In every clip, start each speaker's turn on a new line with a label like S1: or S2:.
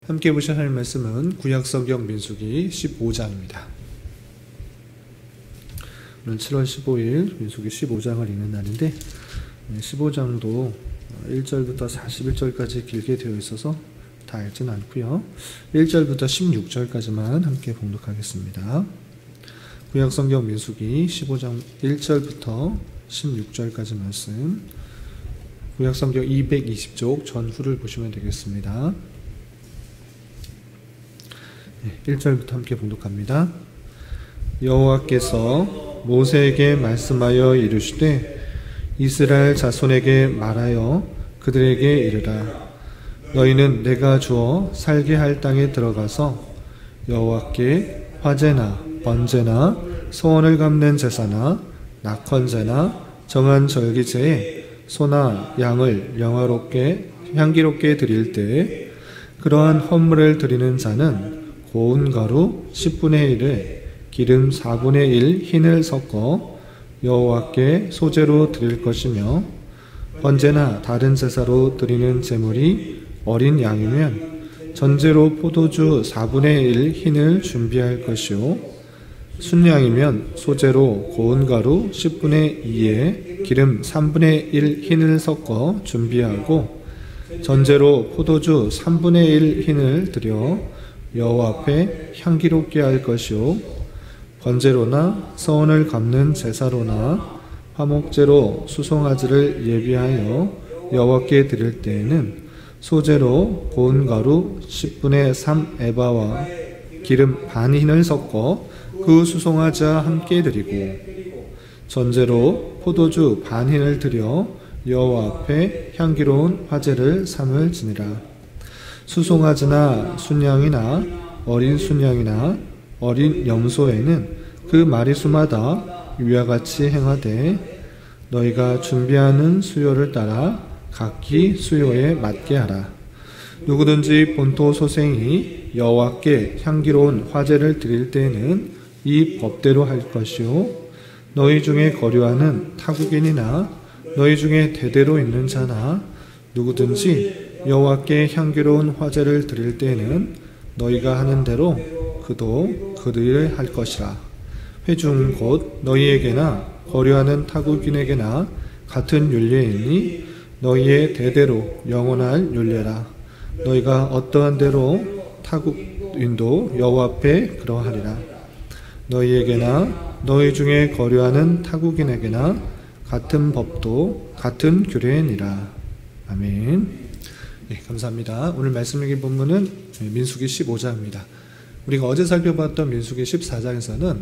S1: 함께 보실 하나님 말씀은 구약성경 민수기 15장입니다. 오늘 7월 15일 민수기 15장을 읽는 날인데 15장도 1절부터 41절까지 길게 되어 있어서 다 읽지는 않고요. 1절부터 16절까지만 함께 봉독하겠습니다. 구약성경 민수기 15장 1절부터 16절까지 말씀, 구약성경 220쪽 전후를 보시면 되겠습니다. 1절부터 함께 봉독합니다. 여호와께서 모세에게 말씀하여 이르시되 이스라엘 자손에게 말하여 그들에게 이르라. 너희는 내가 주어 살게 할 땅에 들어가서 여호와께 화제나 번제나 소원을 갚는 제사나 낙헌제나 정한 절기제에 소나 양을 영화롭게 향기롭게 드릴 때에 그러한 헌물을 드리는 자는 고운 가루 10분의 1을 기름 4분의 1 흰을 섞어 여호와께 소제로 드릴 것이며, 번제나 다른 제사로 드리는 제물이 어린 양이면 전제로 포도주 4분의 1 흰을 준비할 것이요, 순양이면 소제로 고운 가루 10분의 2에 기름 3분의 1 흰을 섞어 준비하고, 전제로 포도주 3분의 1 흰을 드려 여호와 앞에 향기롭게 할 것이요, 번제로나 서원을 갚는 제사로나 화목제로 수송아지를 예비하여 여호와께 드릴 때에는 소제로 고운 가루 10분의 3 에바와 기름 반 흰을 섞어 그 수송아지와 함께 드리고, 전제로 포도주 반 흰을 드려 여호와 앞에 향기로운 화제를 삼을 지니라. 수송아지나 순양이나 어린 순양이나 어린 염소에는 그 마리수마다 위와 같이 행하되 너희가 준비하는 수요를 따라 각기 수요에 맞게 하라. 누구든지 본토 소생이 여호와께 향기로운 화제를 드릴 때에는 이 법대로 할 것이요, 너희 중에 거류하는 타국인이나 너희 중에 대대로 있는 자나 누구든지 여호와께 향기로운 화제를 드릴 때에는 너희가 하는 대로 그도 그들을 할 것이라. 회중 곧 너희에게나 거류하는 타국인에게나 같은 율례이니 너희의 대대로 영원할 율례라. 너희가 어떠한 대로 타국인도 여호와 앞에 그러하리라. 너희에게나 너희 중에 거류하는 타국인에게나 같은 법도 같은 규례니라. 아멘. 네, 감사합니다. 오늘 말씀 읽은 본문은 민수기 15장입니다. 우리가 어제 살펴봤던 민수기 14장에서는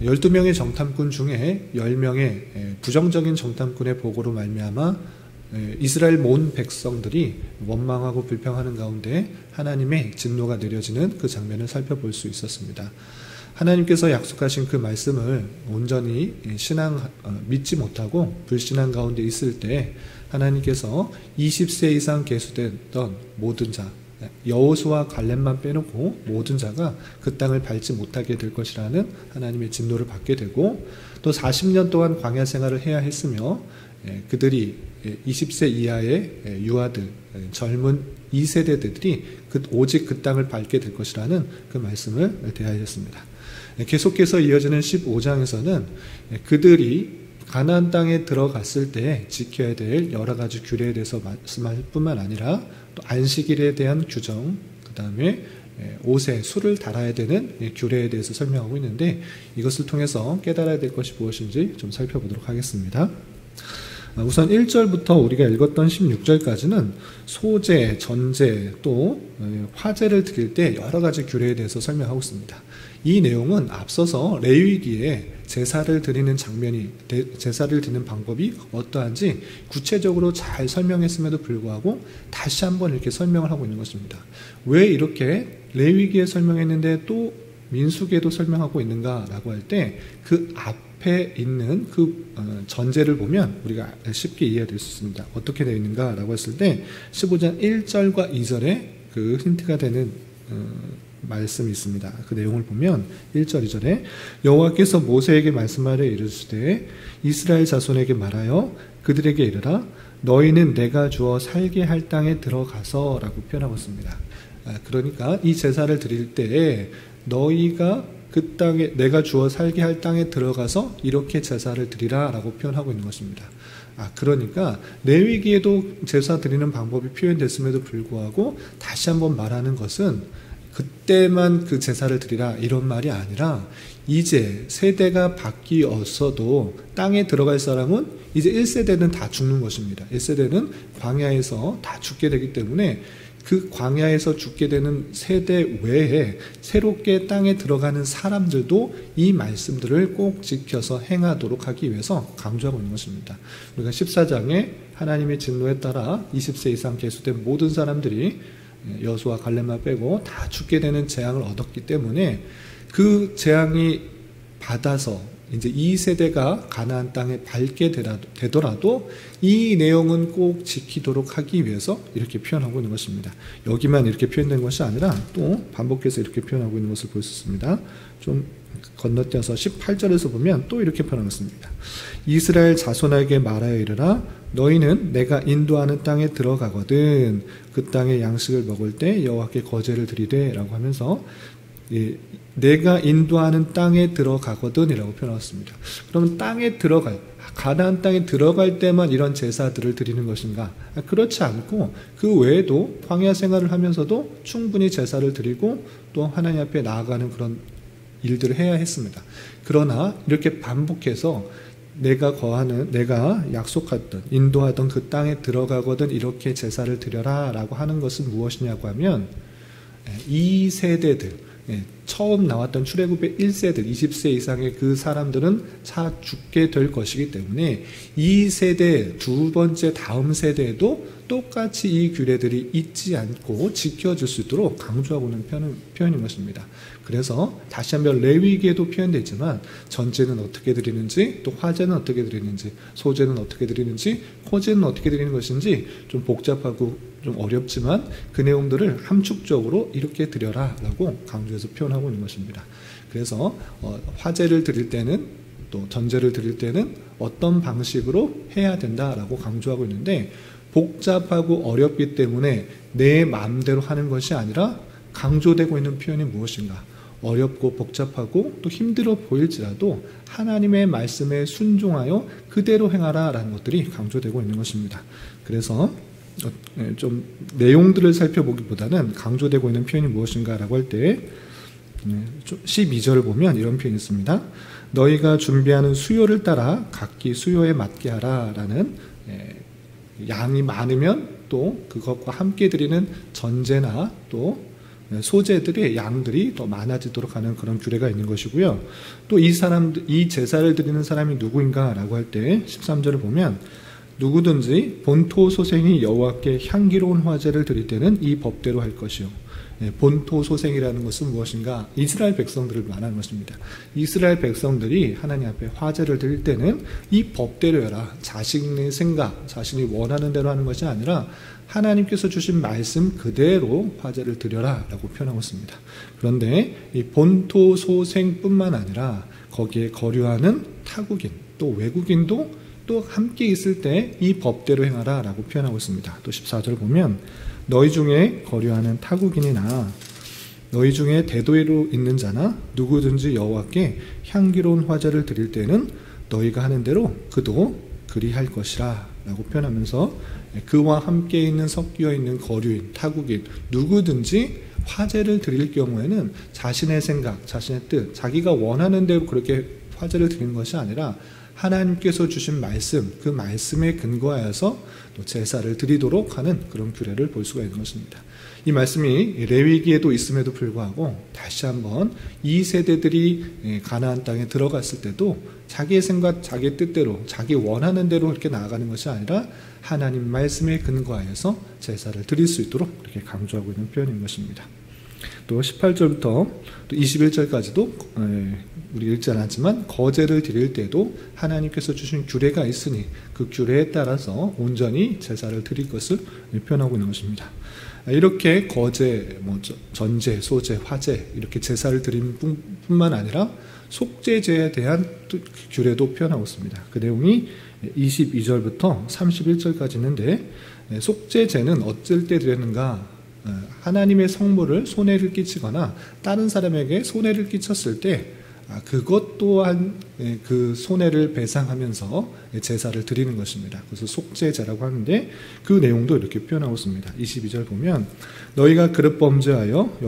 S1: 12명의 정탐꾼 중에 10명의 부정적인 정탐꾼의 보고로 말미암아 이스라엘 온 백성들이 원망하고 불평하는 가운데 하나님의 진노가 내려지는 그 장면을 살펴볼 수 있었습니다. 하나님께서 약속하신 그 말씀을 온전히 믿지 못하고 불신앙 가운데 있을 때 하나님께서 20세 이상 계수됐던 모든 자, 여호수아 갈렙만 빼놓고 모든 자가 그 땅을 밟지 못하게 될 것이라는 하나님의 진노를 받게 되고, 또 40년 동안 광야 생활을 해야 했으며 그들이 20세 이하의 유아들, 젊은 2세대들이 오직 그 땅을 밟게 될 것이라는 그 말씀을 대하였습니다. 계속해서 이어지는 15장에서는 그들이 가나안 땅에 들어갔을 때 지켜야 될 여러 가지 규례에 대해서 말씀할 뿐만 아니라 또 안식일에 대한 규정, 그 다음에 옷에 술을 달아야 되는 규례에 대해서 설명하고 있는데, 이것을 통해서 깨달아야 될 것이 무엇인지 좀 살펴보도록 하겠습니다. 우선 1절부터 우리가 읽었던 16절까지는 소제, 전제, 또 화제를 드릴 때 여러 가지 규례에 대해서 설명하고 있습니다. 이 내용은 앞서서 레위기에 제사를 드리는 제사를 드리는 방법이 어떠한지 구체적으로 잘 설명했음에도 불구하고 다시 한번 이렇게 설명을 하고 있는 것입니다. 왜 이렇게 레위기에 설명했는데 또 민수기에도 설명하고 있는가라고 할 때 그 앞에 있는 그 전제를 보면 우리가 쉽게 이해될 수 있습니다. 어떻게 되어 있는가라고 했을 때 15장 1절과 2절에 그 힌트가 되는 말씀이 있습니다. 그 내용을 보면 1절 2절에 여호와께서 모세에게 말씀하여 이르시되 이스라엘 자손에게 말하여 그들에게 이르라. 너희는 내가 주어 살게 할 땅에 들어가서 라고 표현하고 있습니다. 그러니까 이 제사를 드릴 때에 너희가 그 땅에 내가 주어 살게 할 땅에 들어가서 이렇게 제사를 드리라 라고 표현하고 있는 것입니다. 그러니까 레위기에도 제사 드리는 방법이 표현됐음에도 불구하고 다시 한번 말하는 것은 그때만 그 제사를 드리라 이런 말이 아니라 이제 세대가 바뀌었어도 땅에 들어갈 사람은 이제 1세대는 다 죽는 것입니다. 1세대는 광야에서 다 죽게 되기 때문에 그 광야에서 죽게 되는 세대 외에 새롭게 땅에 들어가는 사람들도 이 말씀들을 꼭 지켜서 행하도록 하기 위해서 강조하고 있는 것입니다. 우리가 14장에 하나님의 진노에 따라 20세 이상 계수된 모든 사람들이 여호수아 갈렙만 빼고 다 죽게 되는 재앙을 얻었기 때문에 그 재앙이 받아서 이제 이 세대가 가나안 땅에 밟게 되더라도 이 내용은 꼭 지키도록 하기 위해서 이렇게 표현하고 있는 것입니다. 여기만 이렇게 표현된 것이 아니라 또 반복해서 이렇게 표현하고 있는 것을 볼 수 있습니다. 좀 건너뛰어서 18절에서 보면 또 이렇게 표현하고 있습니다. 이스라엘 자손에게 말하여 이르라 너희는 내가 인도하는 땅에 들어가거든 그 땅의 양식을 먹을 때 여호와께 거제를 드리되 라고 하면서 내가 인도하는 땅에 들어가거든 이라고 표현했습니다. 그러면 땅에 들어갈 가나안 땅에 들어갈 때만 이런 제사들을 드리는 것인가? 그렇지 않고 그 외에도 광야 생활을 하면서도 충분히 제사를 드리고 또 하나님 앞에 나아가는 그런 일들을 해야 했습니다. 그러나 이렇게 반복해서 내가 약속했던 인도하던 그 땅에 들어가거든 이렇게 제사를 드려라 라고 하는 것은 무엇이냐고 하면 이 세대들 처음 나왔던 출애굽의 1세들 20세 이상의 그 사람들은 다 죽게 될 것이기 때문에 이 세대 두 번째 다음 세대에도 똑같이 이 규례들이 잊지 않고 지켜줄 수 있도록 강조하고 있는 표현인 것입니다. 그래서 다시 한번 레위기에도 표현되어 있지만 전제는 어떻게 드리는지 또 화제는 어떻게 드리는지 소제는 어떻게 드리는지 호제는 어떻게 드리는 것인지 좀 복잡하고 좀 어렵지만 그 내용들을 함축적으로 이렇게 드려라 라고 강조해서 표현하고 있는 것입니다. 그래서 화제를 드릴 때는 또 전제를 드릴 때는 어떤 방식으로 해야 된다라고 강조하고 있는데 복잡하고 어렵기 때문에 내 마음대로 하는 것이 아니라 강조되고 있는 표현이 무엇인가? 어렵고 복잡하고 또 힘들어 보일지라도 하나님의 말씀에 순종하여 그대로 행하라 라는 것들이 강조되고 있는 것입니다. 그래서 좀 내용들을 살펴보기보다는 강조되고 있는 표현이 무엇인가 라고 할 때 12절을 보면 이런 표현이 있습니다. 너희가 준비하는 수요를 따라 각기 수요에 맞게 하라 라는 양이 많으면 또 그것과 함께 드리는 전제나 또 소재들의 양들이 더 많아지도록 하는 그런 규례가 있는 것이고요. 또 이 제사를 드리는 사람이 누구인가 라고 할 때 13절을 보면 누구든지 본토 소생이 여호와께 향기로운 화제를 드릴 때는 이 법대로 할 것이요. 본토 소생이라는 것은 무엇인가? 이스라엘 백성들을 말하는 것입니다. 이스라엘 백성들이 하나님 앞에 화제를 드릴 때는 이 법대로 해라. 자신의 생각, 자신이 원하는 대로 하는 것이 아니라 하나님께서 주신 말씀 그대로 화제를 드려라 라고 표현하고 있습니다. 그런데 이 본토 소생뿐만 아니라 거기에 거류하는 타국인 또 외국인도 또 함께 있을 때 이 법대로 행하라 라고 표현하고 있습니다. 또 14절 보면 너희 중에 거류하는 타국인이나 너희 중에 대도로 있는 자나 누구든지 여호와께 향기로운 화제를 드릴 때는 너희가 하는 대로 그도 그리할 것이라 라고 표현하면서 그와 함께 있는 섞여 있는 거류인 타국인 누구든지 화제를 드릴 경우에는 자신의 생각, 자신의 뜻, 자기가 원하는 대로 그렇게 화제를 드리는 것이 아니라 하나님께서 주신 말씀, 그 말씀에 근거하여서 또 제사를 드리도록 하는 그런 규례를 볼 수가 있는 것입니다. 이 말씀이 레위기에도 있음에도 불구하고 다시 한번 이 세대들이 가나안 땅에 들어갔을 때도 자기의 생각, 자기의 뜻대로, 자기 원하는 대로 그렇게 나아가는 것이 아니라 하나님 말씀에 근거하여서 제사를 드릴 수 있도록 이렇게 강조하고 있는 표현인 것입니다. 또 18절부터 또 21절까지도 우리 읽지 않았지만 거제를 드릴 때도 하나님께서 주신 규례가 있으니 그 규례에 따라서 온전히 제사를 드릴 것을 표현하고 있는 것입니다. 이렇게 거제, 전제, 소제, 화제 이렇게 제사를 드린 뿐만 아니라 속죄제에 대한 규례도 표현하고 있습니다. 그 내용이 22절부터 31절까지 있는데 속죄제는 어쩔 때 드렸는가 하나님의 성물을 손해를 끼치거나 다른 사람에게 손해를 끼쳤을 때 그것 또한 그 손해를 배상하면서 제사를 드리는 것입니다. 그래서 속죄제라고 하는데 그 내용도 이렇게 표현하고 있습니다. 22절 보면 너희가 그릇 범죄하여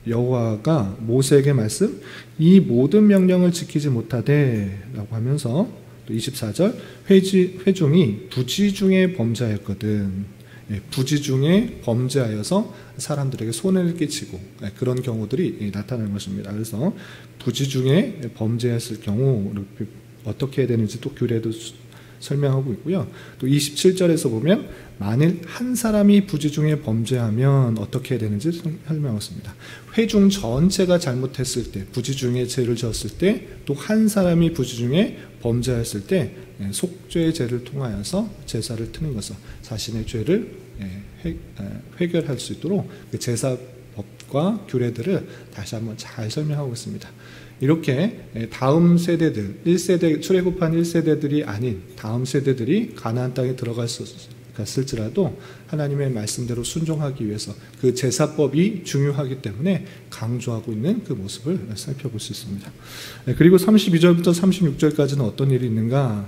S1: 여호와가 모세에게 말씀 이 모든 명령을 지키지 못하되 라고 하면서 또 24절 회중이 부지 중에 범죄하였거든. 부지 중에 범죄하여서 사람들에게 손해를 끼치고 그런 경우들이 나타나는 것입니다. 그래서 부지 중에 범죄했을 경우 어떻게 해야 되는지 또 규례도 설명하고 있고요. 또 27절에서 보면 만일 한 사람이 부지 중에 범죄하면 어떻게 해야 되는지 설명하고 있습니다. 회중 전체가 잘못했을 때, 부지 중에 죄를 지었을 때, 또 한 사람이 부지 중에 범죄했을 때 속죄제를 통하여서 제사를 드는 것은 자신의 죄를 해결할 수 있도록 그 제사법과 규례들을 다시 한번 잘 설명하고 있습니다. 이렇게 다음 세대들, 1세대, 출애굽한 1세대들이 아닌 다음 세대들이 가나안 땅에 들어갔을지라도 하나님의 말씀대로 순종하기 위해서 그 제사법이 중요하기 때문에 강조하고 있는 그 모습을 살펴볼 수 있습니다. 그리고 32절부터 36절까지는 어떤 일이 있는가?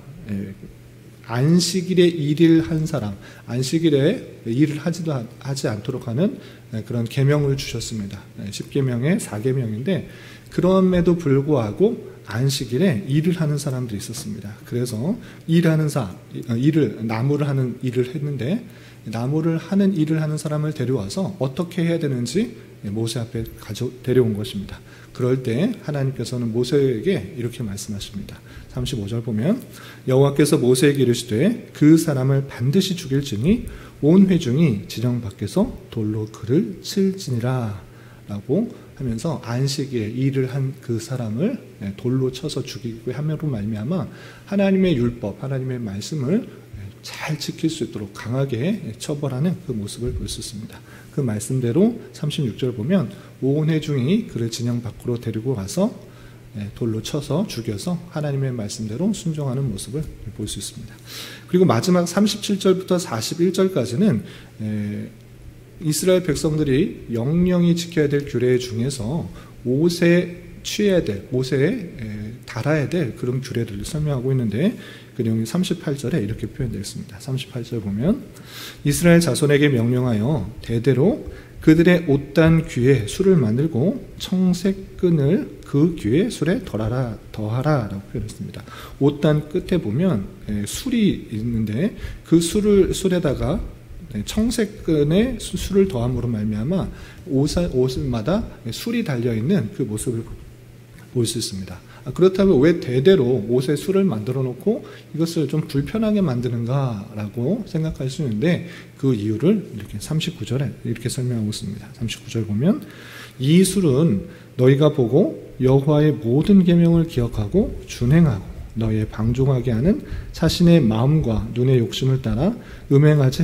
S1: 안식일에 일을 한 사람, 안식일에 일을 하지 않도록 하는 그런 계명을 주셨습니다. 10계명의 4계명인데 그럼에도 불구하고 안식일에 일을 하는 사람들이 있었습니다. 그래서 나무를 하는 일을 했는데 나무를 하는 일을 하는 사람을 데려와서 어떻게 해야 되는지 모세 앞에 데려온 것입니다. 그럴 때 하나님께서는 모세에게 이렇게 말씀하십니다. 35절 보면 여호와께서 모세에게 이르시되 그 사람을 반드시 죽일지니 온 회중이 진영 밖에서 돌로 그를 칠지니라 라고 하면서 안식일에 일을 한 그 사람을 돌로 쳐서 죽이고 함으로 말미암아 하나님의 율법, 하나님의 말씀을 잘 지킬 수 있도록 강하게 처벌하는 그 모습을 볼 수 있습니다. 그 말씀대로 36절 보면 온 회중이 그를 진영 밖으로 데리고 가서 돌로 쳐서 죽여서 하나님의 말씀대로 순종하는 모습을 볼 수 있습니다. 그리고 마지막 37절부터 41절까지는 이스라엘 백성들이 영영히 지켜야 될 규례 중에서 옷에 취해야 될, 옷에 달아야 될 그런 규례들을 설명하고 있는데 그 내용이 38절에 이렇게 표현되어 있습니다. 38절 보면 이스라엘 자손에게 명령하여 대대로 그들의 옷단 귀에 술을 만들고 청색 끈을 그 귀에 술에 더하라 라고 표현했습니다. 옷단 끝에 보면 술이 있는데 그 술에다가 청색 끈에 술을 더함으로 말미암아 옷마다 술이 달려있는 그 모습을 볼 수 있습니다. 그렇다면 왜 대대로 옷에 술을 만들어 놓고 이것을 좀 불편하게 만드는가라고 생각할 수 있는데 그 이유를 이렇게 39절에 이렇게 설명하고 있습니다. 39절 보면 이 술은 너희가 보고 여호와의 모든 계명을 기억하고 준행하고 너희의 방종하게 하는 자신의 마음과 눈의 욕심을 따라 음행하지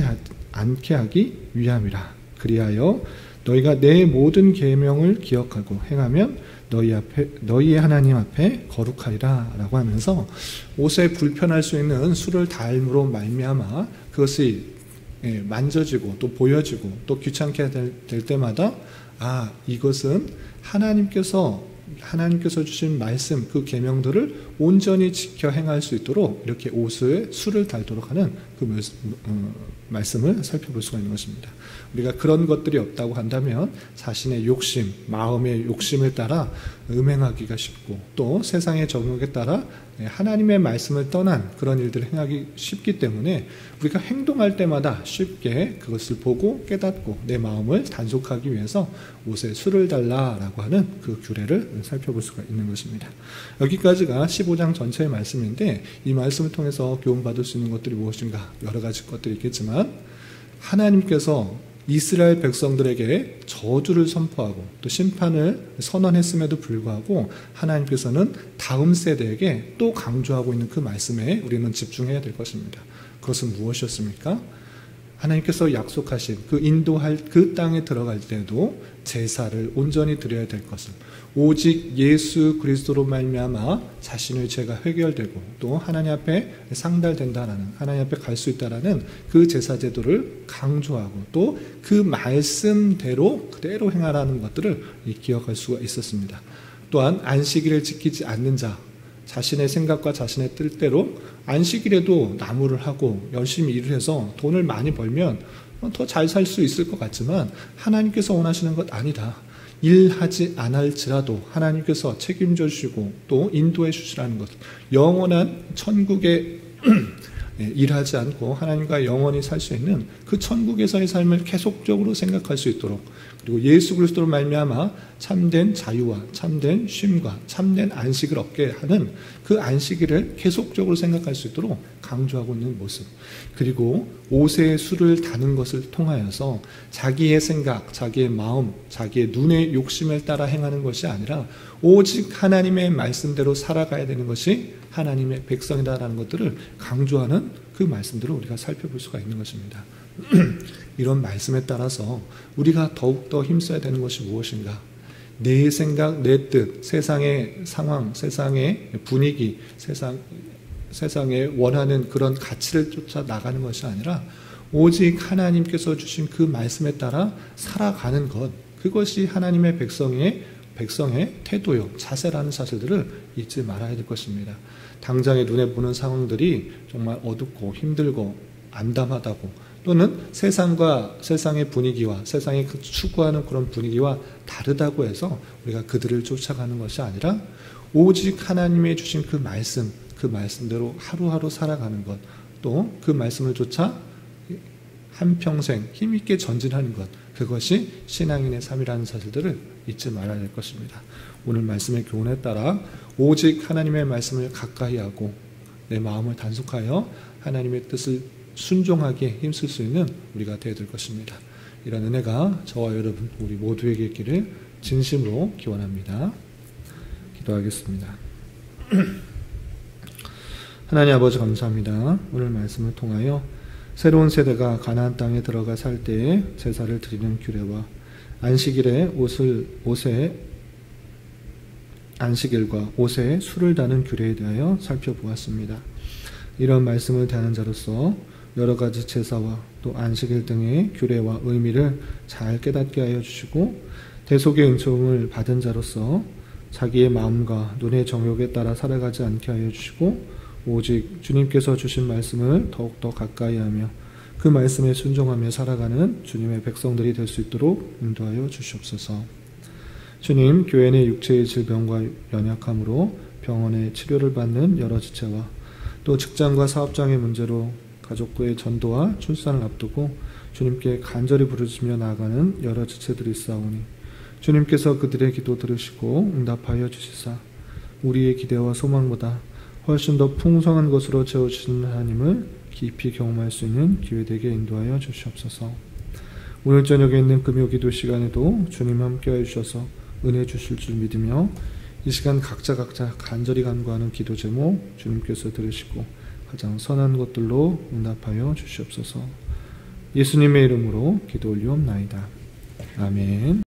S1: 않게 하기 위함이라. 그리하여 너희가 내 모든 계명을 기억하고 행하면 너희의 하나님 앞에 거룩하리라 라고 하면서 옷에 불편할 수 있는 술을 달므로 말미암아 그것이 만져지고 또 보여지고 또 귀찮게 될 때마다 이것은 하나님께서 주신 말씀 그 계명들을 온전히 지켜 행할 수 있도록 이렇게 옷에 술을 달도록 하는 그 말씀을 살펴볼 수가 있는 것입니다. 우리가 그런 것들이 없다고 한다면 자신의 욕심, 마음의 욕심을 따라 음행하기가 쉽고 또 세상의 정욕에 따라 하나님의 말씀을 떠난 그런 일들을 행하기 쉽기 때문에 우리가 행동할 때마다 쉽게 그것을 보고 깨닫고 내 마음을 단속하기 위해서 옷에 술을 달라라고 하는 그 규례를 살펴볼 수가 있는 것입니다. 여기까지가 15장 전체의 말씀인데 이 말씀을 통해서 교훈받을 수 있는 것들이 무엇인가 여러 가지 것들이 있겠지만 하나님께서 이스라엘 백성들에게 저주를 선포하고 또 심판을 선언했음에도 불구하고 하나님께서는 다음 세대에게 또 강조하고 있는 그 말씀에 우리는 집중해야 될 것입니다. 그것은 무엇이었습니까? 하나님께서 약속하신 그 인도할 그 땅에 들어갈 때도 제사를 온전히 드려야 될 것을, 오직 예수 그리스도로 말미암아 자신의 죄가 해결되고 또 하나님 앞에 상달된다라는, 하나님 앞에 갈 수 있다라는 그 제사 제도를 강조하고 또 그 말씀대로 그대로 행하라는 것들을 기억할 수가 있었습니다. 또한 안식일을 지키지 않는 자, 자신의 생각과 자신의 뜻대로 안식일에도 나무를 하고 열심히 일을 해서 돈을 많이 벌면 더 잘 살 수 있을 것 같지만 하나님께서 원하시는 것 아니다. 일하지 않을지라도 하나님께서 책임져 주시고 또 인도해 주시라는 것, 영원한 천국에 일하지 않고 하나님과 영원히 살 수 있는 그 천국에서의 삶을 계속적으로 생각할 수 있도록, 그리고 예수 그리스도로 말미암아 참된 자유와 참된 쉼과 참된 안식을 얻게 하는 그 안식일을 계속적으로 생각할 수 있도록 강조하고 있는 모습, 그리고 옷에 술을 다는 것을 통하여서 자기의 생각, 자기의 마음, 자기의 눈의 욕심을 따라 행하는 것이 아니라 오직 하나님의 말씀대로 살아가야 되는 것이 하나님의 백성이다라는 것들을 강조하는 그 말씀들을 우리가 살펴볼 수가 있는 것입니다. 이런 말씀에 따라서 우리가 더욱더 힘써야 되는 것이 무엇인가? 내 생각, 내 뜻, 세상의 상황, 세상의 분위기, 세상에 원하는 그런 가치를 쫓아 나가는 것이 아니라 오직 하나님께서 주신 그 말씀에 따라 살아가는 것, 그것이 하나님의 백성의 태도요, 자세라는 사실들을 잊지 말아야 될 것입니다. 당장의 눈에 보는 상황들이 정말 어둡고 힘들고 암담하다고, 또는 세상의 분위기와 세상이 추구하는 그런 분위기와 다르다고 해서 우리가 그들을 쫓아가는 것이 아니라 오직 하나님의 주신 그 말씀대로 하루하루 살아가는 것, 또 그 말씀을 쫓아 한평생 힘있게 전진하는 것, 그것이 신앙인의 삶이라는 사실들을 잊지 말아야 될 것입니다. 오늘 말씀의 교훈에 따라 오직 하나님의 말씀을 가까이 하고 내 마음을 단속하여 하나님의 뜻을 순종하기에 힘쓸 수 있는 우리가 되어야 될 것입니다. 이런 은혜가 저와 여러분 우리 모두에게 있기를 진심으로 기원합니다. 기도하겠습니다. 하나님 아버지 감사합니다. 오늘 말씀을 통하여 새로운 세대가 가나안 땅에 들어가 살 때에 제사를 드리는 규례와 안식일과 옷에 술을 다는 규례에 대하여 살펴보았습니다. 이런 말씀을 대하는 자로서 여러 가지 제사와 또 안식일 등의 규례와 의미를 잘 깨닫게 하여 주시고, 대속의 은총을 받은 자로서 자기의 마음과 눈의 정욕에 따라 살아가지 않게 하여 주시고, 오직 주님께서 주신 말씀을 더욱더 가까이 하며 그 말씀에 순종하며 살아가는 주님의 백성들이 될 수 있도록 인도하여 주시옵소서. 주님, 교회 내 육체의 질병과 연약함으로 병원에 치료를 받는 여러 지체와 또 직장과 사업장의 문제로 가족과의 전도와 출산을 앞두고 주님께 간절히 부르짖으며 나아가는 여러 지체들이 있사오니 주님께서 그들의 기도 들으시고 응답하여 주시사 우리의 기대와 소망보다 훨씬 더 풍성한 것으로 채워주시는 하나님을 깊이 경험할 수 있는 기회되게 인도하여 주시옵소서. 오늘 저녁에 있는 금요기도 시간에도 주님 함께하여 주셔서 은혜 주실 줄 믿으며 이 시간 각자 간절히 간구하는 기도 제목 주님께서 들으시고 가장 선한 것들로 응답하여 주시옵소서. 예수님의 이름으로 기도 올리옵나이다. 아멘.